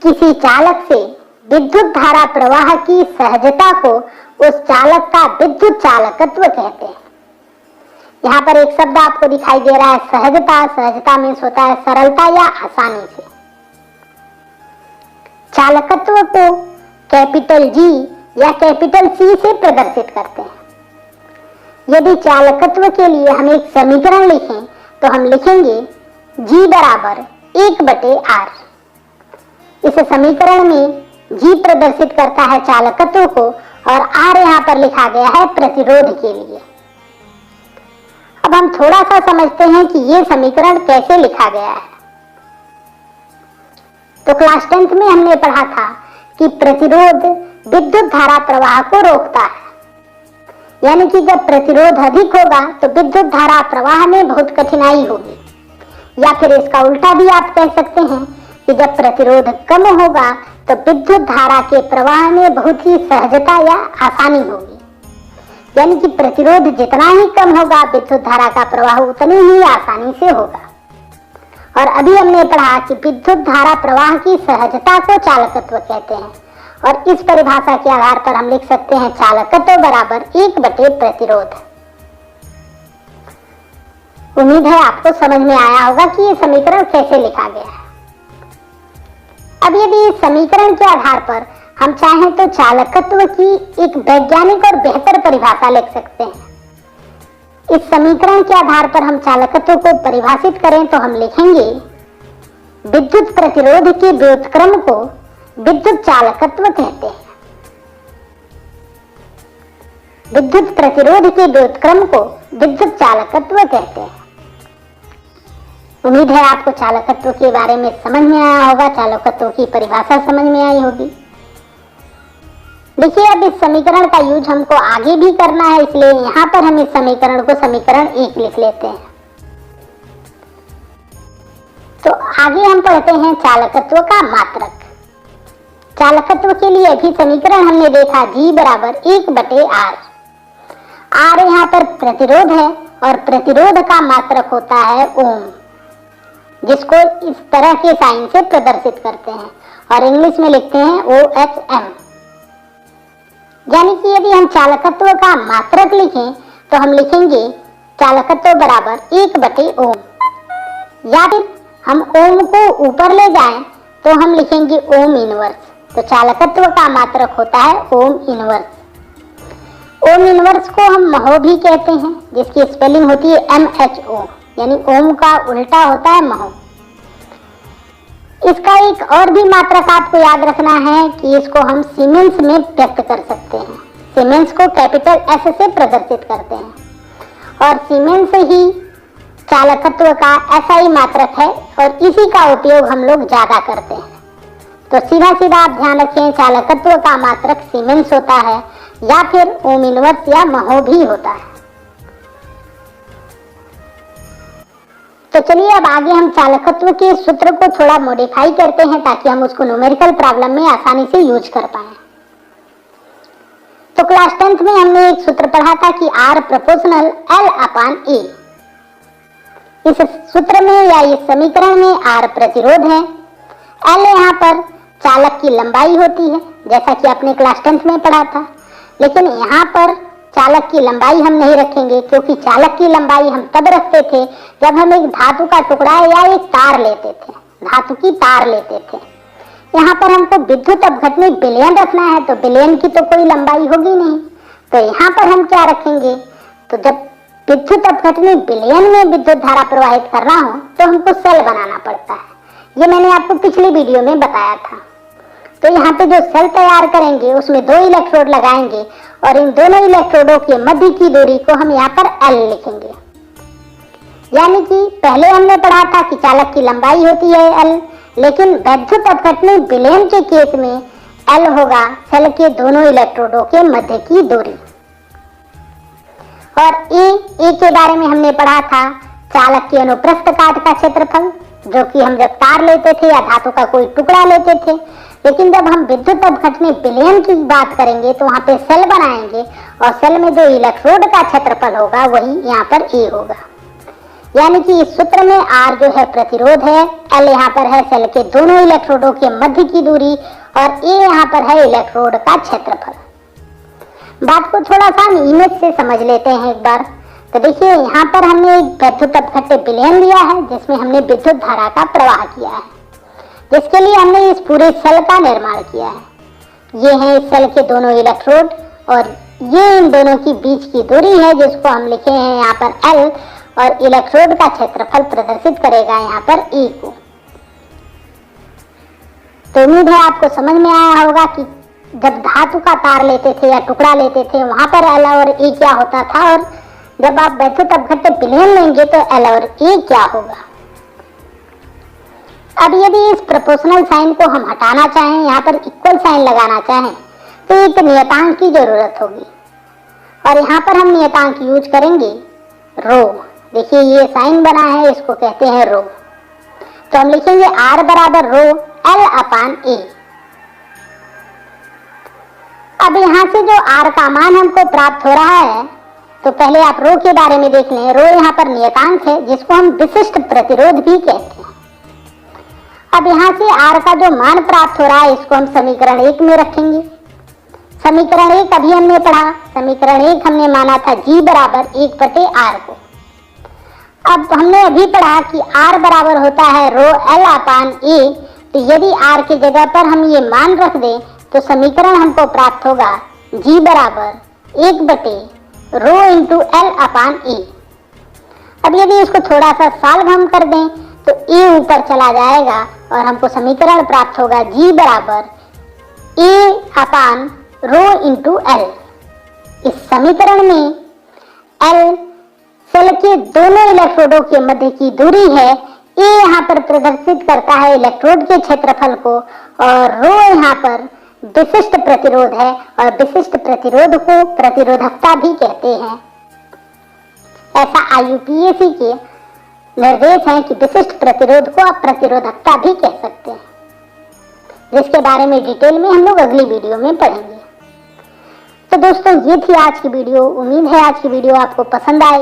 किसी चालक से विद्युत धारा प्रवाह की सहजता को उस चालक का विद्युत चालकत्व कहते हैं। यहाँ पर एक शब्द आपको दिखाई दे रहा है सहजता। सहजता मीन्स होता है सरलता या आसानी से। चालकत्व को कैपिटल जी या कैपिटल सी से प्रदर्शित करते हैं। यदि चालकत्व के लिए हम एक समीकरण लिखें तो हम लिखेंगे G बराबर 1/R। इस समीकरण में G प्रदर्शित करता है चालकत्व को और R यहाँ पर लिखा गया है प्रतिरोध के लिए। अब हम थोड़ा सा समझते हैं कि ये समीकरण कैसे लिखा गया है। तो क्लास 10th में हमने पढ़ा था कि प्रतिरोध विद्युत धारा प्रवाह को रोकता है, यानी कि जब प्रतिरोध अधिक होगा तो विद्युत धारा प्रवाह में बहुत कठिनाई होगी, या फिर इसका उल्टा भी आप कह सकते हैं कि जब प्रतिरोध कम होगा तो विद्युत धारा के प्रवाह में बहुत ही सहजता या आसानी होगी। यानी कि प्रतिरोध जितना ही कम होगा विद्युत धारा का प्रवाह उतनी ही आसानी से होगा। और अभी हमने पढ़ा कि विद्युत धारा प्रवाह की सहजता को चालकत्व कहते हैं, और इस परिभाषा के आधार पर हम लिख सकते हैं चालकत्व बराबर 1/प्रतिरोध। उम्मीद है आपको समझ में आया होगा कि ये समीकरण कैसे लिखा गया है। अब यदि इस समीकरण के आधार पर हम चाहें तो चालकत्व की एक वैज्ञानिक और बेहतर परिभाषा लिख सकते हैं। इस समीकरण के आधार पर हम चालकत्व को परिभाषित करें तो हम लिखेंगे विद्युत प्रतिरोध के व्युत्क्रम को विद्युत चालकत्व कहते हैं। विद्युत प्रतिरोध के व्युत्क्रम को विद्युत चालकत्व कहते हैं। उम्मीद है आपको चालकत्व के बारे में समझ में आया होगा, चालकत्व की परिभाषा समझ में आई होगी। देखिए, अब इस समीकरण का यूज हमको आगे भी करना है, इसलिए यहाँ पर हम इस समीकरण को समीकरण 1 लिख लेते हैं। तो आगे हम पढ़ते हैं चालकत्व का मात्रक। चालकत्व के लिए अभी समीकरण हमने देखा G बराबर 1/R। R यहाँ पर प्रतिरोध है और प्रतिरोध का मात्रक होता है ओम, जिसको इस तरह के साइन से प्रदर्शित करते हैं और इंग्लिश में लिखते हैं OHM। यानी कि यदि हम चालकत्व का मात्रक लिखें तो हम लिखेंगे चालकत्व बराबर 1/ओम, या फिर हम ओम को ऊपर ले जाएं तो हम लिखेंगे ओम इनवर्स। तो चालकत्व का मात्रक होता है ओम इनवर्स। ओम इनवर्स को हम महो भी कहते हैं, जिसकी स्पेलिंग होती है MHO, यानी ओम का उल्टा होता है महो। इसका एक और भी मात्रक आपको याद रखना है कि इसको हम सीमेंस में व्यक्त कर सकते हैं। सीमेंस को कैपिटल S से प्रदर्शित करते हैं और सीमेंस ही चालकत्व का SI मात्रक है और इसी का उपयोग हम लोग ज्यादा करते हैं। तो सीधा सीधा आप ध्यान रखें, चालकत्व का मात्रक सीमेंस होता है या फिर ओम इनवर्स या महो भी होता है। तो चलिए अब आगे हम चालकत्व के सूत्र को थोड़ा मॉडिफाई करते हैं ताकि हम उसको न्यूमेरिकल प्रॉब्लम में आसानी से यूज कर पाए। तो क्लास 10th में हमने एक सूत्र पढ़ा था कि R प्रोपोर्शनल L/A। इस सूत्र में या इस समीकरण में R प्रतिरोध है, L यहाँ पर चालक की लंबाई होती है, जैसा कि आपने क्लास 10th में पढ़ा था। लेकिन यहाँ पर चालक की लंबाई हम नहीं रखेंगे, क्योंकि चालक की लंबाई हम तब रखते थे जब हम एक धातु का टुकड़ा या एक तार लेते थे, धातु की तार लेते थे। यहाँ पर हमको विद्युत अपघटनी विलयन रखना है, तो विलयन की तो कोई लंबाई होगी नहीं। तो यहाँ पर हम क्या रखेंगे, तो जब विद्युत अपघटनी विलयन में विद्युत धारा प्रवाहित करना हो तो हमको सेल बनाना पड़ता है। ये मैंने आपको पिछली वीडियो में बताया था। तो यहाँ पे जो सेल तैयार करेंगे उसमें 2 इलेक्ट्रोड लगाएंगे और इन दोनों इलेक्ट्रोडों के मध्य की दूरी को हम यहाँ पर L लिखेंगे। यानी कि पहले हमने पढ़ा था कि चालक की लंबाई होती है L, लेकिन विद्युत अपघटनी विलयन के केस में L होगा सेल के दोनों इलेक्ट्रोडों के मध्य की दूरी। और A के बारे में हमने पढ़ा था चालक के अनुप्रस्थ काट का क्षेत्रफल, जो कि हम जब तार लेते थे या धातु का कोई टुकड़ा लेते थे। लेकिन जब हम विद्युत अपघटनी विलयन की बात करेंगे तो वहां पे सेल बनाएंगे और सेल में जो इलेक्ट्रोड का क्षेत्रफल होगा वही यहाँ पर A होगा। यानी कि इस सूत्र में R जो है प्रतिरोध है, L यहाँ पर है सेल के दोनों इलेक्ट्रोडों के मध्य की दूरी और A यहाँ पर है इलेक्ट्रोड का क्षेत्रफल। बात को थोड़ा सा हम इमेज से समझ लेते हैं एक बार। तो देखिए यहाँ पर हमने एक वैद्युत अपघट्य विलयन लिया है जिसमें हमने विद्युत धारा का प्रवाह किया है, जिसके लिए हमने इस पूरे सेल का निर्माण किया है। ये है इस सेल के दोनों इलेक्ट्रोड और ये इन दोनों की बीच की दूरी है जिसको हम लिखे हैं यहाँ पर L और इलेक्ट्रोड का क्षेत्रफल प्रदर्शित करेगा यहाँ पर E को। तो उम्मीद है आपको समझ में आया होगा कि जब धातु का तार लेते थे या टुकड़ा लेते थे वहां पर L और E क्या होता था, और जब आप वैद्युत अपघट्य विलयन लेंगे तो L और E क्या होगा। अब यदि इस प्रोपोर्शनल साइन को हम हटाना चाहें, यहाँ पर इक्वल साइन लगाना चाहें, तो एक नियतांक की जरूरत होगी और यहाँ पर हम नियतांक यूज करेंगे रो। देखिए ये साइन बना है, इसको कहते हैं रो। तो हम लिखेंगे R बराबर रो L अपान A। अब यहाँ से जो R का मान हमको प्राप्त हो रहा है, तो पहले आप रो के बारे में देख लें। रो यहाँ पर नियतांक है जिसको हम विशिष्ट प्रतिरोध भी कहते हैं। अब यहाँ से R का जो मान प्राप्त हो रहा है इसको हम समीकरण 1 में रखेंगे। समीकरण 1 अभी हमने पढ़ा, समीकरण 1 हमने माना था G बराबर 1/R को। अब हमने अभी पढ़ा कि R बराबर होता है रो L अपान A। तो यदि R की जगह पर हम ये मान रख दें तो समीकरण हमको प्राप्त होगा G बराबर 1/रो इंटू L अपान A। अब यदि इसको थोड़ा सा सॉल्व हम कर दें तो A ऊपर चला जाएगा और हमको समीकरण प्राप्त होगा G बराबर A upon rho into L। इस समीकरण में L सेल के दोनों इलेक्ट्रोडों के मध्य की दूरी है, A यहाँ पर प्रदर्शित करता है इलेक्ट्रोड के क्षेत्रफल को और रो यहाँ पर विशिष्ट प्रतिरोध है और विशिष्ट प्रतिरोध को प्रतिरोधकता भी कहते हैं। ऐसा IUPAC के निर्देश हैं कि विशिष्ट प्रतिरोध को आप प्रतिरोधकता भी कह सकते हैं, जिसके बारे में डिटेल में हम लोग अगली वीडियो में पढ़ेंगे। तो दोस्तों ये थी आज की वीडियो। उम्मीद है आज की वीडियो आपको पसंद आए।